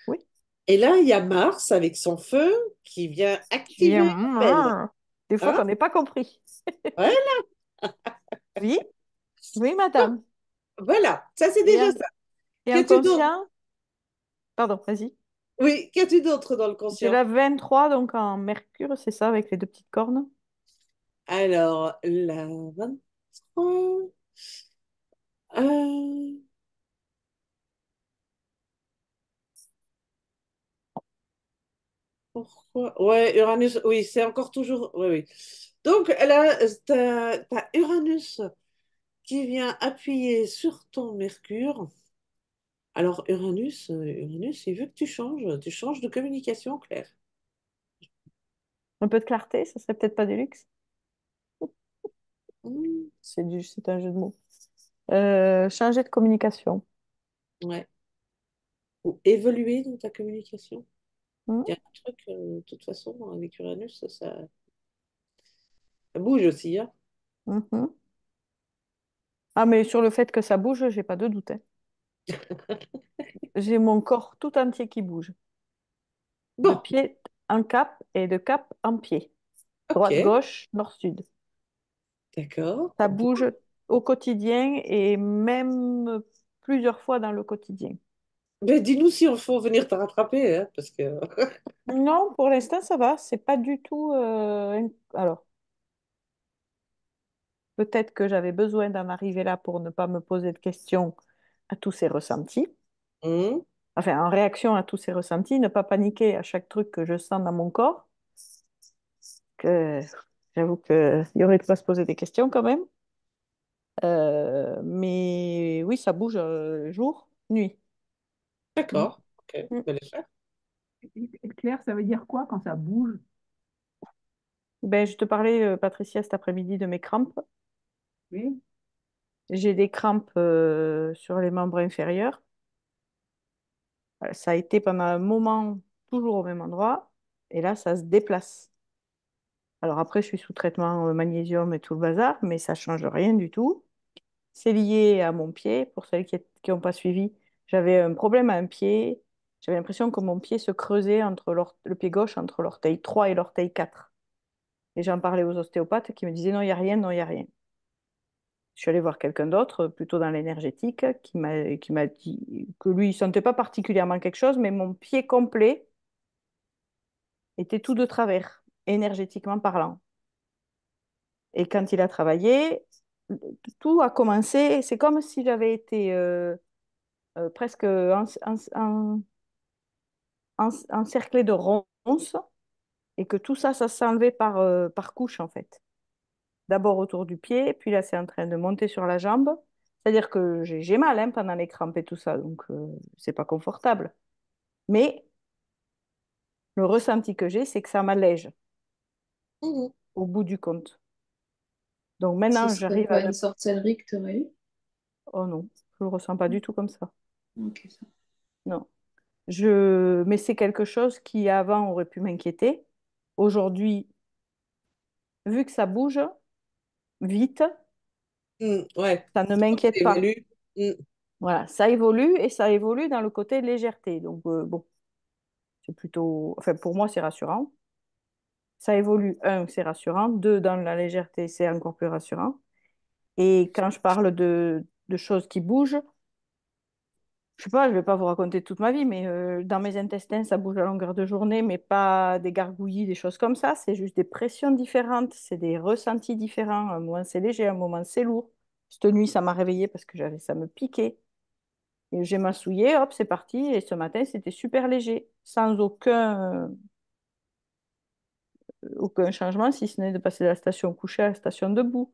[SPEAKER 6] Oui.
[SPEAKER 1] Et là, il y a Mars avec son feu qui vient
[SPEAKER 6] Qui vient...
[SPEAKER 1] activer l'appel.
[SPEAKER 6] Des fois
[SPEAKER 1] Hein?
[SPEAKER 6] qu'on n'est pas compris.
[SPEAKER 1] Ouais,
[SPEAKER 6] Oui. Oui,
[SPEAKER 1] donc,
[SPEAKER 6] madame.
[SPEAKER 1] voilà, ça c'est
[SPEAKER 6] Et
[SPEAKER 1] déjà
[SPEAKER 6] en,
[SPEAKER 1] ça.
[SPEAKER 6] et en
[SPEAKER 1] Qu'as-tu d'autre?
[SPEAKER 6] conscient? Pardon, vas-y.
[SPEAKER 1] Oui, qu'as-tu d'autre dans le
[SPEAKER 6] J'ai
[SPEAKER 1] conscient?
[SPEAKER 6] la 23 donc en mercure, c'est ça, avec les deux petites cornes.
[SPEAKER 1] Alors, la 23. euh, Pourquoi? Ouais, Uranus, oui, c'est encore toujours. Oui, oui. Donc, là, t'as Uranus qui vient appuyer sur ton Mercure. Alors, Uranus, il veut que tu changes de communication, Claire.
[SPEAKER 6] Un peu de clarté, ça serait peut-être pas du luxe. C'est un jeu de mots. Changer de communication.
[SPEAKER 1] Ouais. Ou évoluer dans ta communication.
[SPEAKER 6] Hmm.
[SPEAKER 1] Il y a un truc, de toute façon, avec Uranus, ça bouge aussi, hein.
[SPEAKER 6] Mhm. Ah, mais sur le fait que ça bouge, j'ai pas de doute, hein. J'ai mon corps tout entier qui bouge. De
[SPEAKER 1] Bon,
[SPEAKER 6] pied en cap et de cap en pied.
[SPEAKER 1] ok,
[SPEAKER 6] Droite-gauche, nord-sud.
[SPEAKER 1] d'accord.
[SPEAKER 6] Ça
[SPEAKER 1] Bon.
[SPEAKER 6] bouge au quotidien et même plusieurs fois dans le quotidien.
[SPEAKER 1] Ben, dis-nous si on faut venir te rattraper, hein, parce que...
[SPEAKER 6] Non, pour l'instant, ça va. C'est pas du tout. Alors, peut-être que j'avais besoin d'en arriver là pour ne pas me poser de questions à tous ces ressentis.
[SPEAKER 1] Hum,
[SPEAKER 6] Enfin, en réaction à tous ces ressentis, ne pas paniquer à chaque truc que je sens dans mon corps. Que j'avoue qu'il y aurait de quoi se poser des questions quand même. Mais oui, ça bouge jour, nuit. Mm.
[SPEAKER 1] d'accord, ok,
[SPEAKER 6] Mm.
[SPEAKER 1] bel effet.
[SPEAKER 3] Claire, ça veut dire quoi quand ça bouge?
[SPEAKER 6] Ben, je te parlais, Patricia, cet après-midi de mes crampes.
[SPEAKER 3] Oui.
[SPEAKER 6] J'ai des crampes sur les membres inférieurs. Ça a été pendant un moment toujours au même endroit. Et là, ça se déplace. Alors après, je suis sous traitement magnésium et tout le bazar, mais ça change rien du tout. C'est lié à mon pied. Pour celles qui n'ont pas suivi, j'avais un problème à un pied. J'avais l'impression que mon pied se creusait entre le pied gauche, entre l'orteil 3 et l'orteil 4. Et j'en parlais aux ostéopathes qui me disaient non, il n'y a rien, non, il n'y a rien. Je suis allée voir quelqu'un d'autre, plutôt dans l'énergétique, qui m'a dit que lui, il ne sentait pas particulièrement quelque chose, mais mon pied complet était tout de travers, énergétiquement parlant. Et quand il a travaillé, tout a commencé. C'est comme si j'avais été presque encerclée de ronces et que tout ça, ça s'enlevait par couche, en fait. D'abord autour du pied, puis là, c'est en train de monter sur la jambe. C'est-à-dire que j'ai mal hein, pendant les crampes et tout ça, donc c'est pas confortable. Mais le ressenti que j'ai, c'est que ça m'allège
[SPEAKER 1] Mhm.
[SPEAKER 6] au bout du compte. Donc
[SPEAKER 5] Ce
[SPEAKER 6] maintenant,
[SPEAKER 5] serait
[SPEAKER 6] j'arrive à
[SPEAKER 5] pas
[SPEAKER 6] ne...
[SPEAKER 5] une sorcellerie que tu aurais eu?
[SPEAKER 6] Oh non, je le ressens pas du tout comme ça.
[SPEAKER 5] Ok, ça.
[SPEAKER 6] Non. Mais c'est quelque chose qui avant aurait pu m'inquiéter. Aujourd'hui, vu que ça bouge vite,
[SPEAKER 1] Ouais,
[SPEAKER 6] ça ne
[SPEAKER 1] ça
[SPEAKER 6] m'inquiète pas.
[SPEAKER 1] évolue. Hum,
[SPEAKER 6] Voilà, ça évolue et ça évolue dans le côté légèreté. Donc bon, c'est plutôt, enfin pour moi c'est rassurant. Ça évolue, un, c'est rassurant. Deux, dans la légèreté, c'est encore plus rassurant. Et quand je parle de choses qui bougent, je sais pas, je vais pas vous raconter toute ma vie, mais dans mes intestins, ça bouge à longueur de journée, mais pas des gargouillis, des choses comme ça. C'est juste des pressions différentes, c'est des ressentis différents. Un moment, c'est léger, un moment, c'est lourd. Cette nuit, ça m'a réveillée parce que ça me piquait. Et j'ai massouillé, hop, c'est parti. Et ce matin, c'était super léger, sans aucun changement, si ce n'est de passer de la station couchée à la station debout.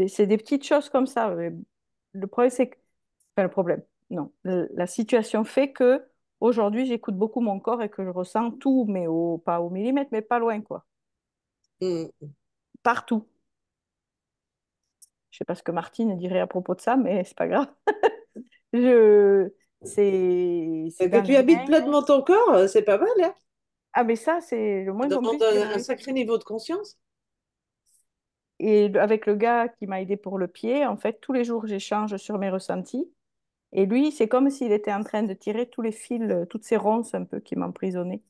[SPEAKER 6] C'est des petites choses comme ça. Mais le problème, c'est que... Enfin, le problème, non. La situation fait que aujourd'hui, j'écoute beaucoup mon corps et que je ressens tout, mais pas au millimètre, mais pas loin, quoi.
[SPEAKER 1] hum.
[SPEAKER 6] Partout. Je sais pas ce que Martine dirait à propos de ça, mais c'est pas grave. Je... C'est
[SPEAKER 1] Et que
[SPEAKER 6] dans
[SPEAKER 1] tu
[SPEAKER 6] les
[SPEAKER 1] habites
[SPEAKER 6] mains.
[SPEAKER 1] pleinement ton corps, c'est pas mal, hein?
[SPEAKER 6] Ah, mais ça, c'est le
[SPEAKER 1] Ça
[SPEAKER 6] moins qu'on
[SPEAKER 1] demande
[SPEAKER 6] puisse dire,
[SPEAKER 1] un
[SPEAKER 6] oui.
[SPEAKER 1] sacré niveau de conscience.
[SPEAKER 6] Et avec le gars qui m'a aidé pour le pied, en fait, tous les jours, j'échange sur mes ressentis. Et lui, c'est comme s'il était en train de tirer tous les fils, toutes ces ronces un peu qui m'emprisonnaient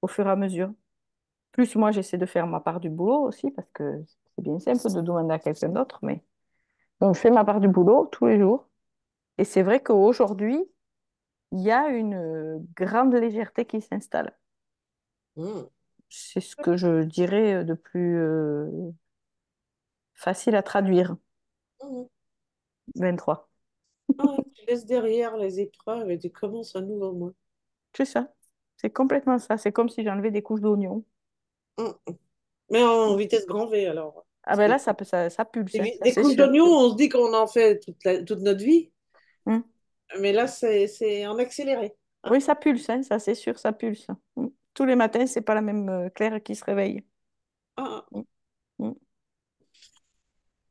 [SPEAKER 6] au fur et à mesure. Plus moi, j'essaie de faire ma part du boulot aussi, parce que c'est bien simple de demander à quelqu'un d'autre. Mais... Donc, je fais ma part du boulot tous les jours. Et c'est vrai qu'aujourd'hui, il y a une grande légèreté qui s'installe.
[SPEAKER 1] Hum,
[SPEAKER 6] C'est ce que je dirais de plus facile à traduire.
[SPEAKER 1] hum.
[SPEAKER 6] 23.
[SPEAKER 1] Ah ouais, tu laisses derrière les épreuves et tu commences à nouveau mois.
[SPEAKER 6] C'est ça. C'est complètement ça. C'est comme si j'enlevais des couches d'oignons.
[SPEAKER 1] Hum. Mais en vitesse grand V, alors.
[SPEAKER 6] Ah ben là, ça pulse, hein, ça
[SPEAKER 1] Des
[SPEAKER 6] c'est
[SPEAKER 1] couches
[SPEAKER 6] sûr.
[SPEAKER 1] d'oignons, on se dit qu'on en fait toute notre vie,
[SPEAKER 6] Hmm.
[SPEAKER 1] mais là, c'est en accéléré, hein.
[SPEAKER 6] Oui, ça pulse, hein, ça c'est sûr, ça pulse. Hmm. Tous les matins, c'est pas la même Claire qui se réveille.
[SPEAKER 1] Ah, ah.
[SPEAKER 6] Hmm. Hmm.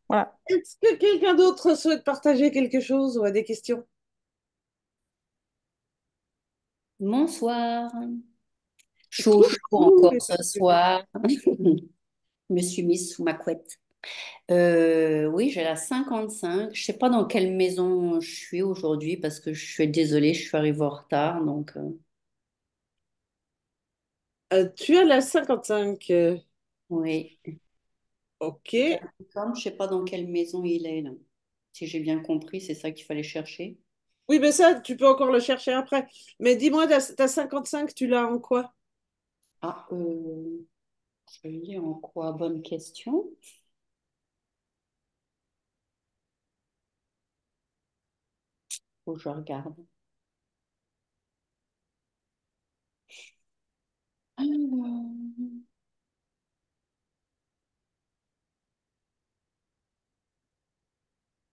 [SPEAKER 6] Voilà.
[SPEAKER 1] Est-ce que quelqu'un d'autre souhaite partager quelque chose ou a des questions?
[SPEAKER 7] Bonsoir. Chaud, chaud
[SPEAKER 1] Coucou,
[SPEAKER 7] encore ce soir. Je me suis mise sous ma couette. Oui, j'ai la 55. Je sais pas dans quelle maison je suis aujourd'hui parce que je suis désolée, je suis arrivée en retard. Donc,
[SPEAKER 1] Tu as la 55.
[SPEAKER 7] oui.
[SPEAKER 1] Ok.
[SPEAKER 7] Comme je sais pas dans quelle maison il est là. Si j'ai bien compris, c'est ça qu'il fallait chercher.
[SPEAKER 1] Oui, mais ça, tu peux encore le chercher après. Mais dis-moi, ta 55, tu l'as en quoi?
[SPEAKER 7] Ah, je lis en quoi? Bonne question. Faut que je regarde. Alors,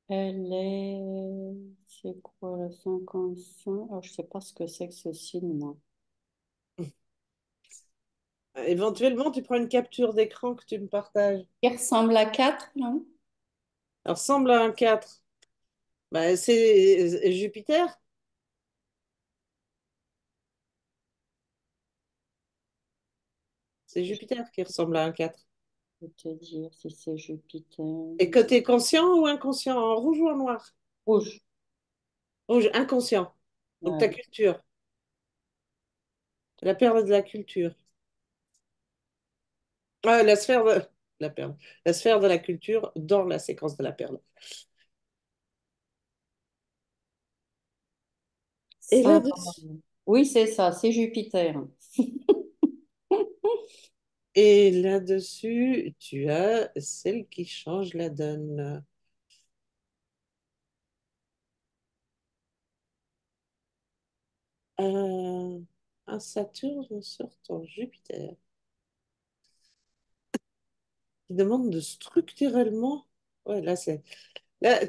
[SPEAKER 7] elle est... C'est quoi la 55? Ah, je sais pas ce que c'est que ce signe, moi.
[SPEAKER 1] Éventuellement, tu prends une capture d'écran que tu me partages.
[SPEAKER 7] Il ressemble à 4, non?
[SPEAKER 1] Alors, ressemble à un 4. Bah, c'est Jupiter. C'est Jupiter qui ressemble à un 4.
[SPEAKER 7] Je vais te dire si c'est Jupiter.
[SPEAKER 1] Et côté conscient ou inconscient, en rouge ou en noir?
[SPEAKER 7] Rouge.
[SPEAKER 1] Rouge, inconscient. Donc ta
[SPEAKER 7] Ouais.
[SPEAKER 1] culture, la perle de la culture. Ah, la perle. La sphère de la culture dans la séquence de la perle. Et
[SPEAKER 7] Ça,
[SPEAKER 1] là-dessus,
[SPEAKER 7] oui, c'est ça, c'est Jupiter.
[SPEAKER 1] et là-dessus, tu as celle qui change la donne. Euh, un Saturne sur ton Jupiter. Qui demande de structurellement. Ouais, là, c'est. Là,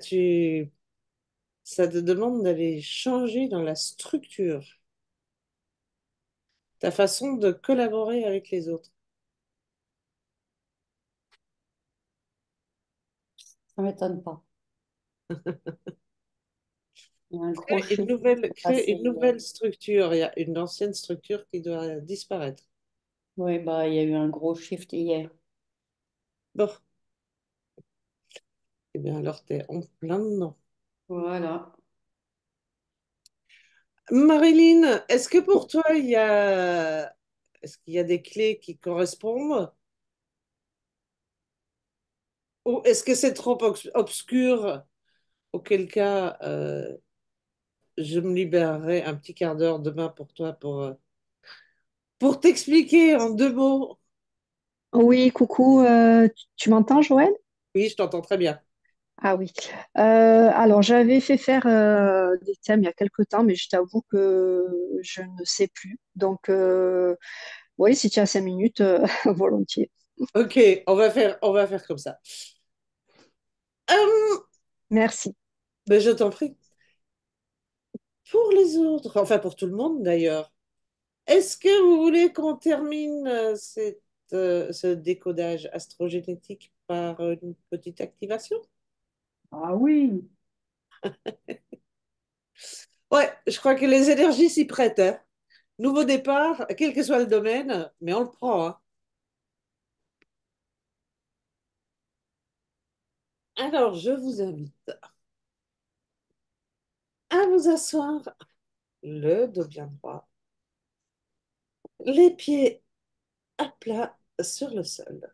[SPEAKER 1] ça te demande d'aller changer dans la structure, ta façon de collaborer avec les autres.
[SPEAKER 7] Ça m'étonne pas. Il y a un gros chiffre qui s'est
[SPEAKER 1] Créer
[SPEAKER 7] passé
[SPEAKER 1] une
[SPEAKER 7] hier.
[SPEAKER 1] nouvelle structure. Il y a une ancienne structure qui doit disparaître.
[SPEAKER 7] Oui, bah, il y a eu un gros shift hier.
[SPEAKER 1] Bon, eh bien alors t'es en plein dedans.
[SPEAKER 7] Voilà.
[SPEAKER 1] Marilyn, est-ce que pour toi, est-ce qu'il y a des clés qui correspondent? Ou est-ce que c'est trop obscur? Auquel cas, je me libérerai un petit quart d'heure demain pour toi pour t'expliquer en 2 mots.
[SPEAKER 8] Oui, coucou, tu m'entends, Joël?
[SPEAKER 1] Oui, je t'entends très bien.
[SPEAKER 8] Ah oui. Alors, j'avais fait faire des thèmes il y a quelque temps, mais je t'avoue que je ne sais plus. Donc, oui, si tu as 5 minutes, volontiers.
[SPEAKER 1] Ok, on va faire comme ça. Euh,
[SPEAKER 8] Merci.
[SPEAKER 1] ben, je t'en prie. Pour les autres, enfin pour tout le monde d'ailleurs, est-ce que vous voulez qu'on termine ce décodage astrogénétique par une petite activation?
[SPEAKER 3] Ah oui,
[SPEAKER 1] Ouais, je crois que les énergies s'y prêtent, hein. Nouveau départ, quel que soit le domaine, mais on le prend, hein. Alors, je vous invite à vous asseoir, le dos bien droit, les pieds à plat sur le sol,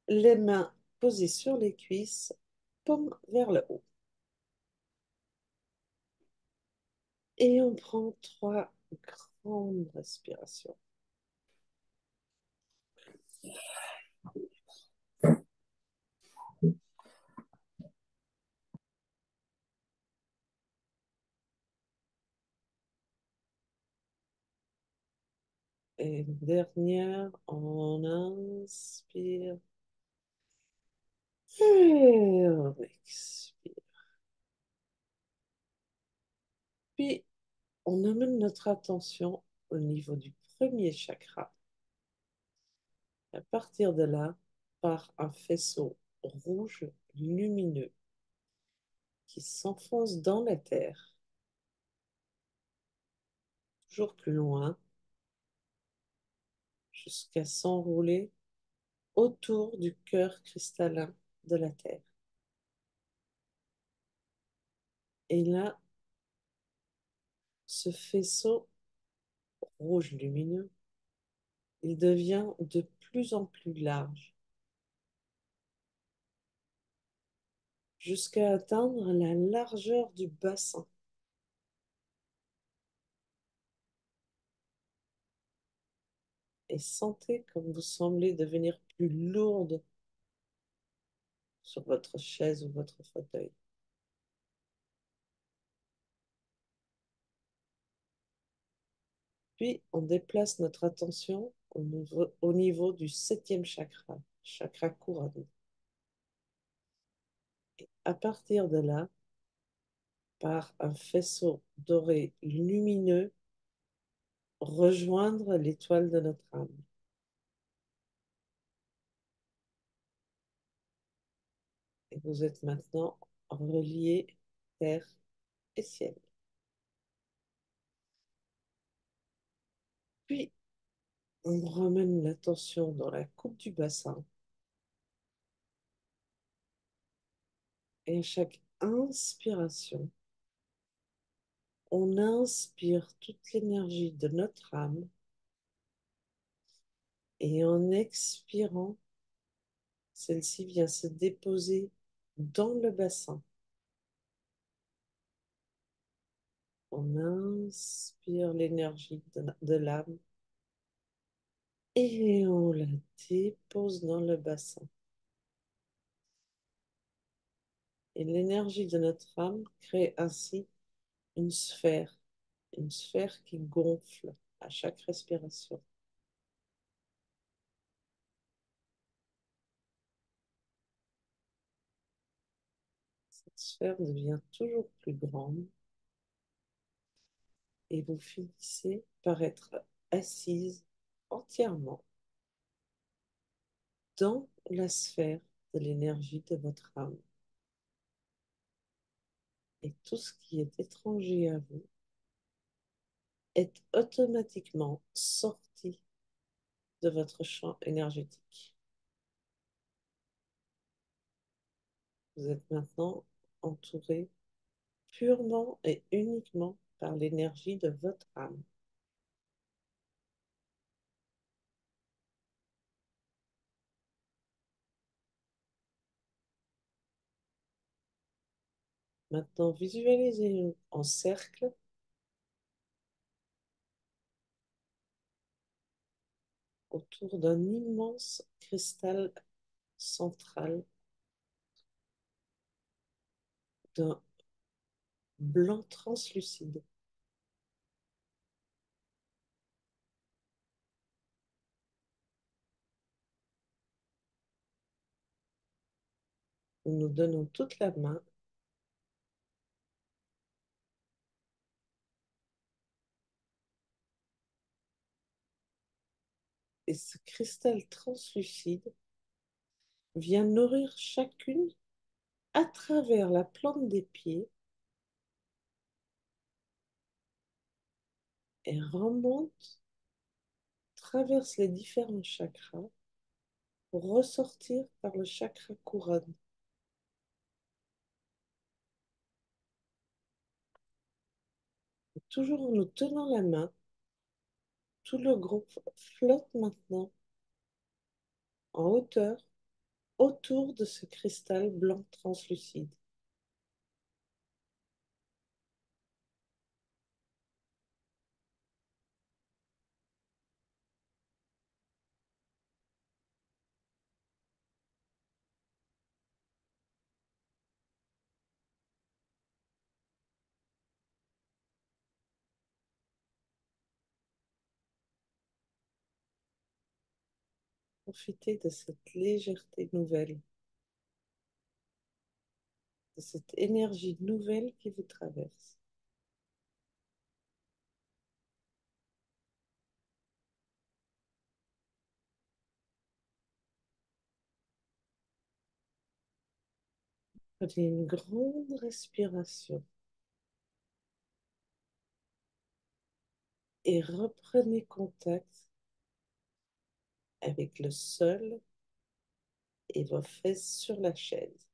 [SPEAKER 1] les mains posées sur les cuisses, paumes vers le haut. Et on prend 3 grandes respirations. Et une dernière, on inspire et on expire. Puis, on amène notre attention au niveau du premier chakra. À partir de là, par un faisceau rouge lumineux qui s'enfonce dans la terre, toujours plus loin, jusqu'à s'enrouler autour du cœur cristallin de la Terre. Et là, ce faisceau rouge lumineux, il devient de plus en plus large, jusqu'à atteindre la largeur du bassin. Et sentez comme vous semblez devenir plus lourde sur votre chaise ou votre fauteuil. Puis, on déplace notre attention au niveau du septième chakra, chakra couronne. Et à partir de là, par un faisceau doré lumineux, rejoindre l'étoile de notre âme. Et vous êtes maintenant relié terre et ciel. Puis, on ramène l'attention dans la coupe du bassin. Et à chaque inspiration, on inspire toute l'énergie de notre âme. Et en expirant, celle-ci vient se déposer dans le bassin. On inspire l'énergie de l'âme et on la dépose dans le bassin. Et l'énergie de notre âme crée ainsi une sphère qui gonfle à chaque respiration. Cette sphère devient toujours plus grande et vous finissez par être assise entièrement dans la sphère de l'énergie de votre âme. Et tout ce qui est étranger à vous est automatiquement sorti de votre champ énergétique. Vous êtes maintenant entouré purement et uniquement par l'énergie de votre âme. Maintenant, visualisez en cercle autour d'un immense cristal central d'un blanc translucide. Nous nous donnons toute la main et ce cristal translucide vient nourrir chacune à travers la plante des pieds et remonte, traverse les différents chakras pour ressortir par le chakra couronne. Et toujours en nous tenant la main, tout le groupe flotte maintenant en hauteur autour de ce cristal blanc translucide. Profitez de cette légèreté nouvelle, de cette énergie nouvelle qui vous traverse. Prenez une grande respiration et reprenez contact avec le sol et vos fesses sur la chaise.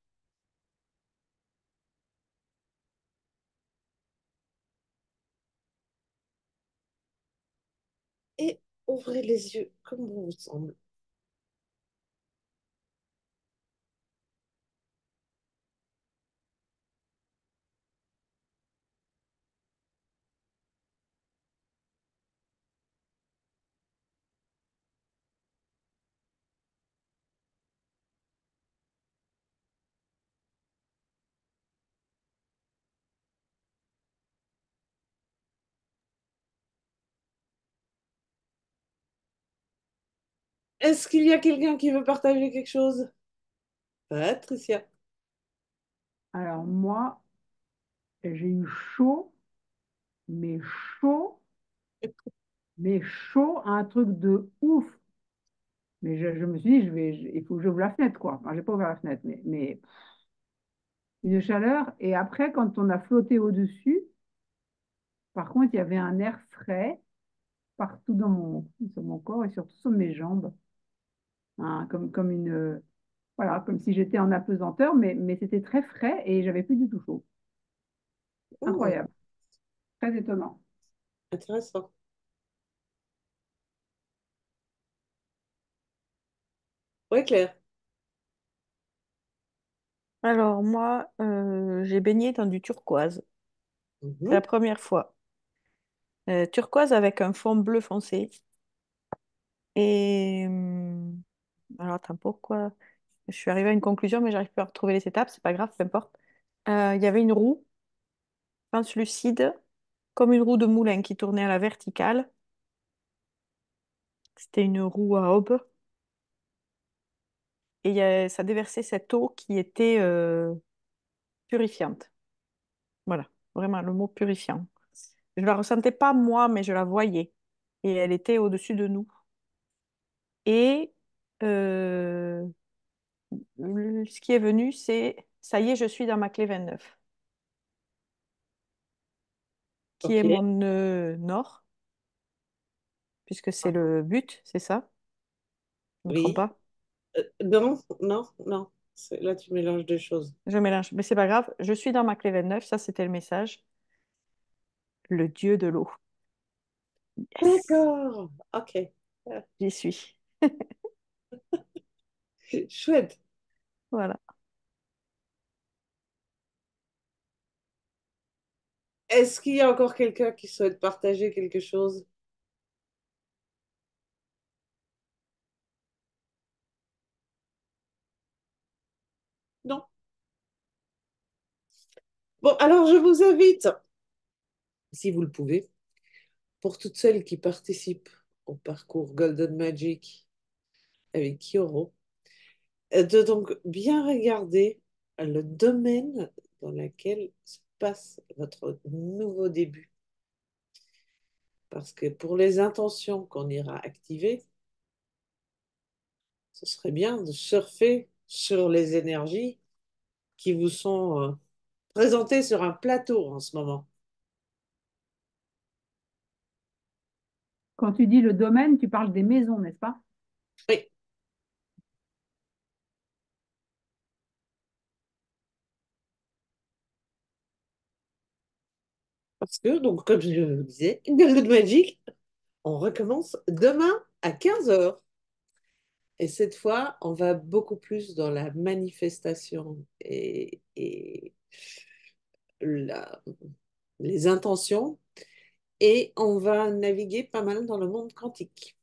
[SPEAKER 1] Et ouvrez les yeux comme bon vous semble. Est-ce qu'il y a quelqu'un qui veut partager quelque chose? Patricia.
[SPEAKER 3] Alors moi, j'ai eu chaud, mais chaud, mais chaud, un truc de ouf. Mais je me suis dit, il faut que j'ouvre la fenêtre, quoi. Enfin, j'ai pas ouvert la fenêtre, mais une chaleur. Et après, quand on a flotté au-dessus, par contre, il y avait un air frais partout sur mon corps et surtout sur mes jambes. Hein, comme voilà, comme si j'étais en apesanteur, mais c'était très frais et j'avais plus du tout chaud.
[SPEAKER 1] Hmm,
[SPEAKER 3] Incroyable, très étonnant.
[SPEAKER 1] intéressant. Ouais, Claire.
[SPEAKER 6] Alors moi, j'ai baigné dans du turquoise. C'est la
[SPEAKER 1] Mhm.
[SPEAKER 6] première fois. Turquoise avec un fond bleu foncé. Et alors attends, pourquoi? Je suis arrivée à une conclusion, mais j'arrive pas à retrouver les étapes. C'est pas grave, peu importe. Il y avait une roue translucide, comme une roue de moulin qui tournait à la verticale. C'était une roue à aube. Et ça déversait cette eau qui était purifiante. Voilà, vraiment le mot purifiant. Je la ressentais pas moi, mais je la voyais. Et elle était au-dessus de nous. Et euh, ce qui est venu, c'est ça y est, je suis dans ma clé 29, qui
[SPEAKER 1] Ok.
[SPEAKER 6] est mon nœud nord, puisque c'est le but, c'est ça? Je me trompe
[SPEAKER 1] Oui.
[SPEAKER 6] pas?
[SPEAKER 1] Non, non, non. Là, tu mélanges deux choses.
[SPEAKER 6] Je mélange, mais c'est pas grave. Je suis dans ma clé 29, ça c'était le message. Le dieu de l'eau. Yes,
[SPEAKER 1] D'accord. Ok. Ah,
[SPEAKER 6] j'y suis.
[SPEAKER 1] chouette.
[SPEAKER 6] Voilà.
[SPEAKER 1] Est-ce qu'il y a encore quelqu'un qui souhaite partager quelque chose? Non. Bon, alors je vous invite, si vous le pouvez, pour toutes celles qui participent au parcours Golden Magic avec Kioro, de donc bien regarder le domaine dans lequel se passe votre nouveau début. Parce que pour les intentions qu'on ira activer, ce serait bien de surfer sur les énergies qui vous sont présentées sur un plateau en ce moment.
[SPEAKER 3] Quand tu dis le domaine, tu parles des maisons, n'est-ce pas?
[SPEAKER 1] Oui, parce que, donc, comme je vous disais, Golden Magic, on recommence demain à 15 heures. Et cette fois, on va beaucoup plus dans la manifestation et la- les intentions. Et on va naviguer pas mal dans le monde quantique.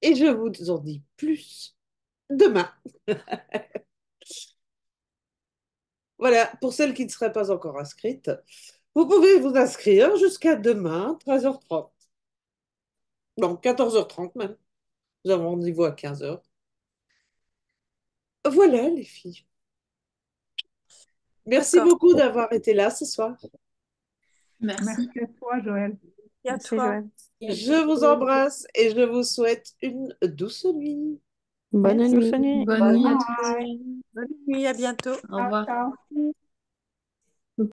[SPEAKER 1] Et je vous en dis plus demain. Voilà, pour celles qui ne seraient pas encore inscrites, vous pouvez vous inscrire jusqu'à demain, 13h30. Non, 14h30 même. Nous avons rendez-vous à 15h. Voilà, les filles. Merci
[SPEAKER 4] D'accord.
[SPEAKER 1] beaucoup d'avoir été là ce soir.
[SPEAKER 5] Merci.
[SPEAKER 3] Merci à toi, Joël.
[SPEAKER 4] Et à
[SPEAKER 6] Merci,
[SPEAKER 4] toi.
[SPEAKER 6] Joël.
[SPEAKER 1] Je vous embrasse et je vous souhaite une douce nuit.
[SPEAKER 6] Bonne
[SPEAKER 8] Merci.
[SPEAKER 6] nuit.
[SPEAKER 5] Bonne nuit à tous.
[SPEAKER 4] Bonne nuit, à bientôt.
[SPEAKER 5] Au revoir.
[SPEAKER 3] Ciao.